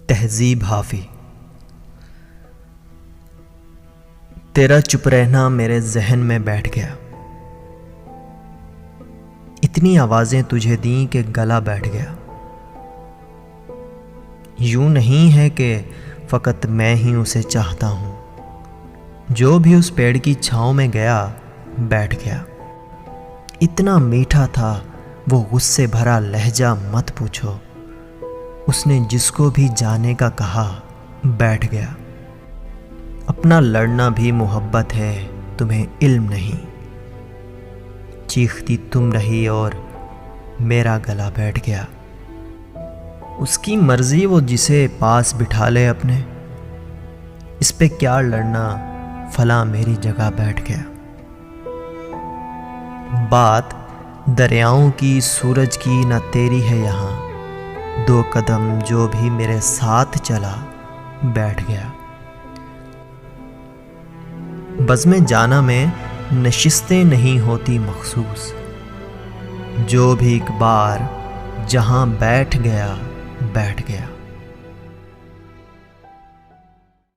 تہذیب حافی۔ تیرا چپ رہنا میرے ذہن میں بیٹھ گیا، اتنی آوازیں تجھے دیں کہ گلا بیٹھ گیا۔ یوں نہیں ہے کہ فقط میں ہی اسے چاہتا ہوں، جو بھی اس پیڑ کی چھاؤں میں گیا بیٹھ گیا۔ اتنا میٹھا تھا وہ غصے بھرا لہجہ مت پوچھو، اس نے جس کو بھی جانے کا کہا بیٹھ گیا۔ اپنا لڑنا بھی محبت ہے تمہیں علم نہیں، چیختی تم رہی اور میرا گلا بیٹھ گیا۔ اس کی مرضی وہ جسے پاس بٹھا لے اپنے، اس پہ کیا لڑنا، فلاں میری جگہ بیٹھ گیا۔ بات دریاؤں کی سورج کی نہ تیری ہے یہاں، دو قدم جو بھی میرے ساتھ چلا بیٹھ گیا۔ بزم جانا میں نشستیں نہیں ہوتی مخصوص، جو بھی ایک بار جہاں بیٹھ گیا بیٹھ گیا۔